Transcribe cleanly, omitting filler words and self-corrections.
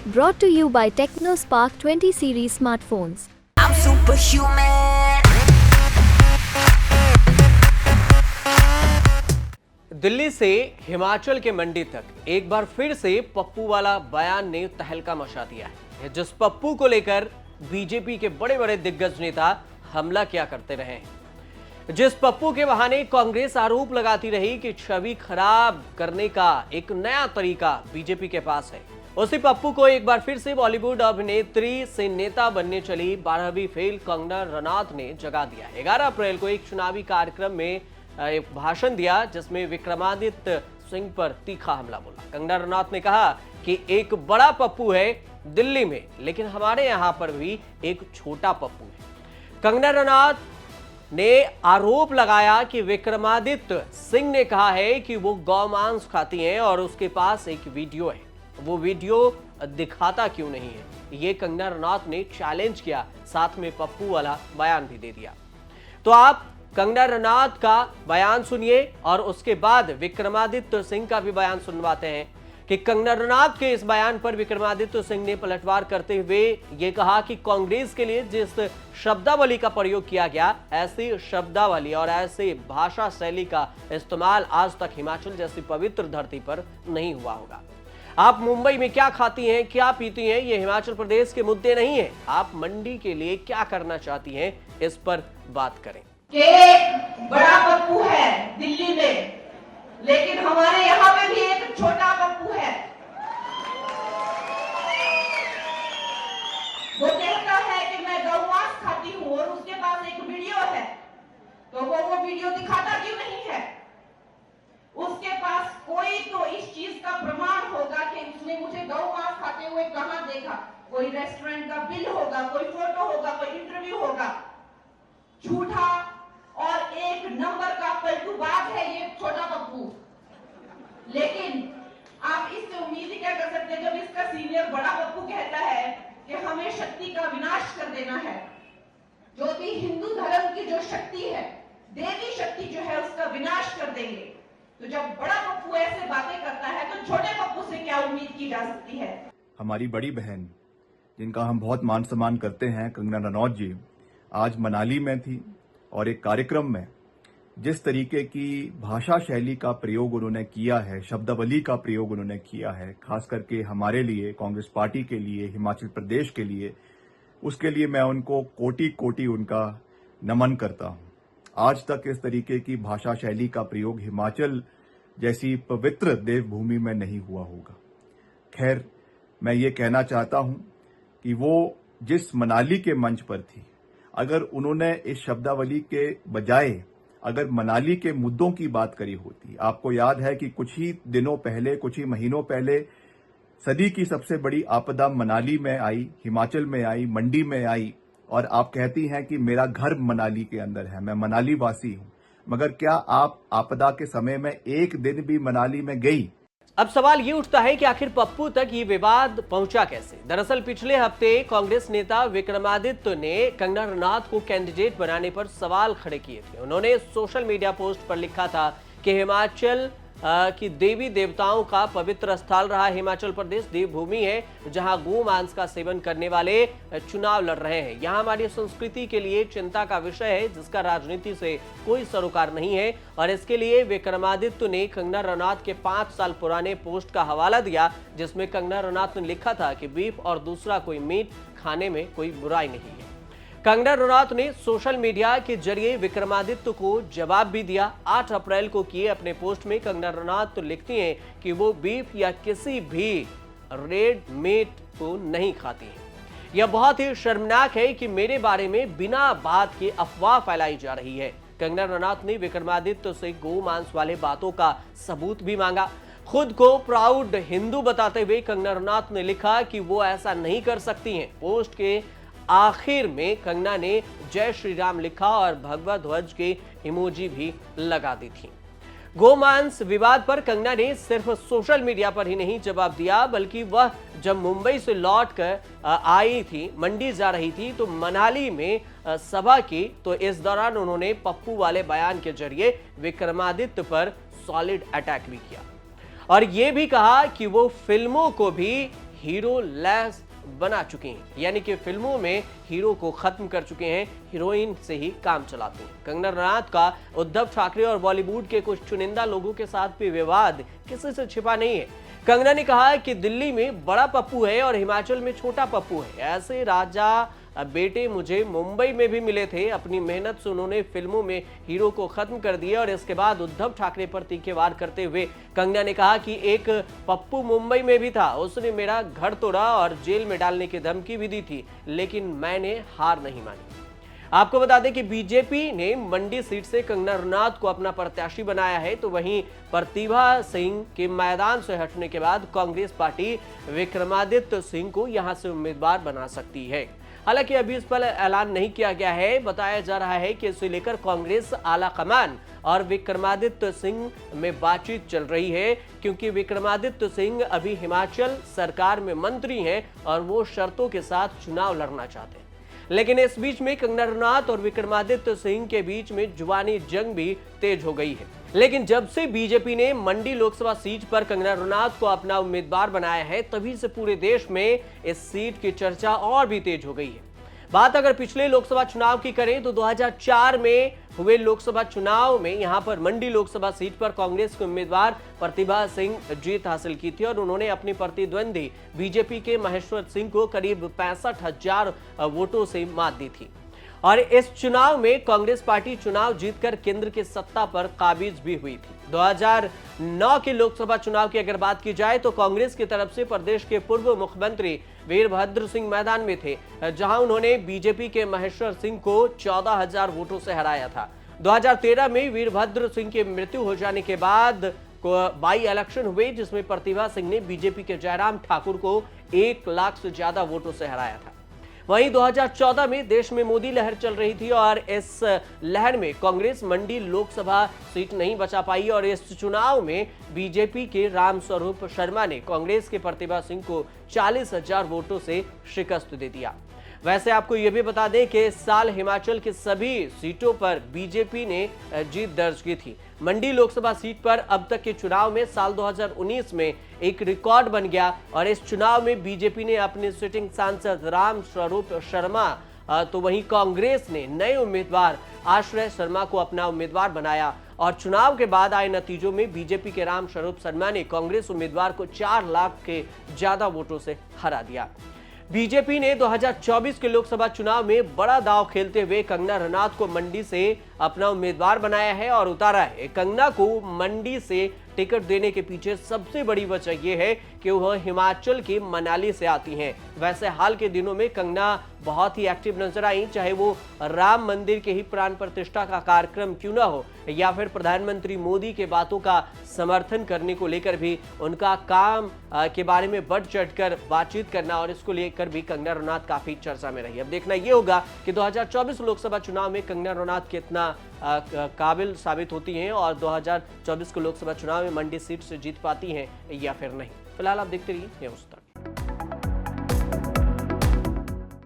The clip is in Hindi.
Brought to you by TechnoSpark 20 series smartphones. I'm superhuman. Delhi से हिमाचल के मंडी तक एक बार फिर से पप्पू वाला बयान ने तहलका मचा दिया है, जिस पप्पू को लेकर बीजेपी के बड़े बड़े दिग्गज नेता हमला किया करते रहे हैं। जिस पप्पू के बहाने कांग्रेस आरोप लगाती रही कि छवि खराब करने का एक नया तरीका बीजेपी के पास है, उसी पप्पू को एक बार फिर से बॉलीवुड अभिनेत्री से नेता बनने चली 12वीं फेल कंगना रनौत ने जगा दिया। 11 अप्रैल को एक चुनावी कार्यक्रम में एक भाषण दिया, जिसमें विक्रमादित्य सिंह पर तीखा हमला बोला। कंगना रनौत ने कहा कि एक बड़ा पप्पू है दिल्ली में, लेकिन हमारे यहां पर भी एक छोटा पप्पू है। कंगना रनौत ने आरोप लगाया कि विक्रमादित्य सिंह ने कहा है कि वो गौमांस खाती हैं और उसके पास एक वीडियो है, वो वीडियो दिखाता क्यों नहीं है। ये कंगना रनौत ने चैलेंज किया, साथ में पप्पू वाला बयान भी दे दिया। तो आप कंगना रनौत का बयान सुनिए और उसके बाद विक्रमादित्य सिंह का भी बयान सुनवाते हैं कि कंगना रनौत के इस बयान पर विक्रमादित्य सिंह ने पलटवार करते हुए ये कहा कि कांग्रेस के लिए जिस शब्दावली का प्रयोग किया गया, ऐसी शब्दावली और ऐसे भाषा शैली का इस्तेमाल आज तक हिमाचल जैसी पवित्र धरती पर नहीं हुआ होगा। आप मुंबई में क्या खाती हैं, क्या पीती हैं, ये हिमाचल प्रदेश के मुद्दे नहीं है। आप मंडी के लिए क्या करना चाहती हैं, इस पर बात करें। कि बड़ा पप्पू है दिल्ली में, लेकिन हमारे यहाँ पे भी एक छोटा पप्पू है। वो कहता है कि मैं गौमांस खाती हूँ और उसके पास एक वीडियो है, तो वो वीडियो दिखाता क्यों नहीं है? उसके पास कोई तो इस चीज का प्रमाण होगा कि उसने मुझे गौमांस खाते हुए कहां देखा। कोई रेस्टोरेंट का बिल होगा, कोई फोटो होगा, कोई इंटरव्यू होगा। झूठा और एक नंबर का पलटूबाज है ये छोटा पप्पू। लेकिन आप इससे उम्मीद ही क्या कर सकते हैं जब इसका सीनियर बड़ा पप्पू कहता है कि हमें शक्ति का विनाश कर देना है। जो भी हिंदू धर्म की जो शक्ति है, देवी शक्ति जो है, उसका विनाश कर देंगे। तो जब बड़ा पप्पू ऐसे बातें करता है तो छोटे पप्पू से क्या उम्मीद की जा सकती है? हमारी बड़ी बहन, जिनका हम बहुत मान सम्मान करते हैं, कंगना रनौत जी, आज मनाली में थी और एक कार्यक्रम में जिस तरीके की भाषा शैली का प्रयोग उन्होंने किया है, शब्दावली का प्रयोग उन्होंने किया है, खास करके हमारे लिए, कांग्रेस पार्टी के लिए, हिमाचल प्रदेश के लिए, उसके लिए मैं उनको कोटि कोटि उनका नमन करता हूं। आज तक इस तरीके की भाषा शैली का प्रयोग हिमाचल जैसी पवित्र देवभूमि में नहीं हुआ होगा। खैर, मैं ये कहना चाहता हूं कि वो जिस मनाली के मंच पर थी, अगर उन्होंने इस शब्दावली के बजाय अगर मनाली के मुद्दों की बात करी होती, आपको याद है कि कुछ ही दिनों पहले, कुछ ही महीनों पहले सदी की सबसे बड़ी आपदा मनाली में आई, हिमाचल में आई, मंडी में आई, और आप कहती हैं कि मेरा घर मनाली के अंदर है, मैं मनाली वासी हूं, मगर क्या आप आपदा के समय में एक दिन भी मनाली में गई? अब सवाल ये उठता है कि आखिर पप्पू तक ये विवाद पहुंचा कैसे। दरअसल पिछले हफ्ते कांग्रेस नेता विक्रमादित्य ने कंगना रनौत को कैंडिडेट बनाने पर सवाल खड़े किए थे। उन्होंने सोशल मीडिया पोस्ट पर लिखा था कि हिमाचल की देवी देवताओं का पवित्र स्थल रहा हिमाचल प्रदेश देवभूमि है, जहां गोमांस का सेवन करने वाले चुनाव लड़ रहे हैं। यहां हमारी संस्कृति के लिए चिंता का विषय है, जिसका राजनीति से कोई सरोकार नहीं है। और इसके लिए विक्रमादित्य ने कंगना रनौत के 5 साल पुराने पोस्ट का हवाला दिया, जिसमें कंगना रनौत ने लिखा था कि बीफ और दूसरा कोई मीट खाने में कोई बुराई नहीं है। कंगना रनौत ने सोशल मीडिया के जरिए विक्रमादित्य को जवाब भी दिया। 8 अप्रैल को किए अपने पोस्ट में कंगना रनौत लिखती हैं कि वो बीफ या किसी भी रेड मीट को नहीं खाती हैं। यह बहुत ही शर्मनाक है कि मेरे बारे में बिना बात के अफवाह फैलाई जा रही है। कंगना रनौत ने विक्रमादित्य से गोमांस वाले बातों का सबूत भी मांगा। खुद को प्राउड हिंदू बताते हुए कंगना रनौत ने लिखा कि वो ऐसा नहीं कर सकती हैं। पोस्ट के आखिर में कंगना ने जय श्री राम लिखा और भगवा ध्वज के इमोजी भी लगा दी थी। गोमांस विवाद पर कंगना ने सिर्फ सोशल मीडिया पर ही नहीं जवाब दिया, बल्कि वह जब मुंबई से लौटकर आई थी, मंडी जा रही थी, तो मनाली में सभा की, तो इस दौरान उन्होंने पप्पू वाले बयान के जरिए विक्रमादित्य पर सॉलिड अटैक भी किया और यह भी कहा कि वो फिल्मों को भी हीरो लेस बना चुकी हैं, यानी कि फिल्मों में हीरो को खत्म कर चुके हैं, हीरोइन से ही काम चलाते हैं। कंगना रनौत का उद्धव ठाकरे और बॉलीवुड के कुछ चुनिंदा लोगों के साथ भी विवाद किसी से छिपा नहीं है। कंगना ने कहा कि दिल्ली में बड़ा पप्पू है और हिमाचल में छोटा पप्पू है। ऐसे राजा बेटे मुझे मुंबई में भी मिले थे। अपनी मेहनत से उन्होंने फिल्मों में हीरो को खत्म कर दिया। और इसके बाद उद्धव ठाकरे पर तीखे वार करते हुए कंगना ने कहा कि एक पप्पू मुंबई में भी था, उसने मेरा घर तोड़ा और जेल में डालने की धमकी भी दी थी, लेकिन मैंने हार नहीं मानी। आपको बता दें कि बीजेपी ने मंडी सीट से कंगना रनौत को अपना प्रत्याशी बनाया है, तो वहीं प्रतिभा सिंह के मैदान से हटने के बाद कांग्रेस पार्टी विक्रमादित्य सिंह को यहां से उम्मीदवार बना सकती है। हालांकि अभी इस पर ऐलान नहीं किया गया है। बताया जा रहा है कि इसे लेकर कांग्रेस आला कमान और विक्रमादित्य सिंह में बातचीत चल रही है, क्योंकि विक्रमादित्य सिंह अभी हिमाचल सरकार में मंत्री हैं और वो शर्तों के साथ चुनाव लड़ना चाहते हैं। लेकिन इस बीच में कंगना रनौत और विक्रमादित्य सिंह के बीच में जुबानी जंग भी तेज हो गई है। लेकिन जब से बीजेपी ने मंडी लोकसभा सीट पर कंगना रनौत को अपना उम्मीदवार बनाया है, तभी से पूरे देश में इस सीट की चर्चा और भी तेज हो गई है। बात अगर पिछले लोकसभा चुनाव की करें तो 2004 में हुए लोकसभा चुनाव में यहां पर मंडी लोकसभा सीट पर कांग्रेस के उम्मीदवार प्रतिभा सिंह जीत हासिल की थी और उन्होंने अपनी प्रतिद्वंदी बीजेपी के महेश्वर सिंह को करीब 65,000 वोटों से मात दी थी। और इस चुनाव में कांग्रेस पार्टी चुनाव जीतकर केंद्र की सत्ता पर काबिज भी हुई थी। 2009 के लोकसभा चुनाव की अगर बात की जाए तो कांग्रेस की तरफ से प्रदेश के पूर्व मुख्यमंत्री वीरभद्र सिंह मैदान में थे, जहां उन्होंने बीजेपी के महेश्वर सिंह को 14,000 वोटों से हराया था। 2013 में वीरभद्र सिंह की मृत्यु हो जाने के बाद बाई इलेक्शन हुए, जिसमें प्रतिभा सिंह ने बीजेपी के जयराम ठाकुर को 1 लाख से ज्यादा वोटों से हराया था। वहीं 2014 में देश में मोदी लहर चल रही थी और इस लहर में कांग्रेस मंडी लोकसभा सीट नहीं बचा पाई और इस चुनाव में बीजेपी के रामस्वरूप शर्मा ने कांग्रेस के प्रतिभा सिंह को 40,000 वोटों से शिकस्त दे दिया। वैसे आपको यह भी बता दें कि इस साल हिमाचल की सभी सीटों पर बीजेपी ने जीत दर्ज की थी। मंडी लोकसभा सीट पर अब तक के चुनाव में साल 2019 में एक रिकॉर्ड बन गया और इस चुनाव में बीजेपी ने अपने सिटिंग सांसद रामस्वरूप शर्मा, तो वहीं कांग्रेस ने नए उम्मीदवार आश्रय शर्मा को अपना उम्मीदवार बनाया और चुनाव के बाद आए नतीजों में बीजेपी के रामस्वरूप शर्मा ने कांग्रेस उम्मीदवार को 4 लाख के ज्यादा वोटों से हरा दिया। बीजेपी ने 2024 के लोकसभा चुनाव में बड़ा दांव खेलते हुए कंगना रनौत को मंडी से अपना उम्मीदवार बनाया है और उतारा है। कंगना को मंडी से टिकट देने के पीछे सबसे बड़ी वजह यह है कि वह हिमाचल के मनाली से आती हैं। वैसे हाल के दिनों में कंगना बहुत ही एक्टिव नजर आई, चाहे वो राम मंदिर के ही प्राण प्रतिष्ठा का कार्यक्रम क्यों ना हो या फिर प्रधानमंत्री मोदी के बातों का समर्थन करने को लेकर भी उनका काम के बारे में बढ़ चढ़कर बातचीत करना, और इसको लेकर भी कंगना रनौत काफी चर्चा में रही। अब देखना यह होगा कि 2024 लोकसभा चुनाव में कंगना रनौत कितना काबिल साबित होती हैं और 2024 के लोकसभा चुनाव में मंडी सीट से जीत पाती हैं या फिर नहीं। फिलहाल आप देखते रहिए न्यूज़ तक।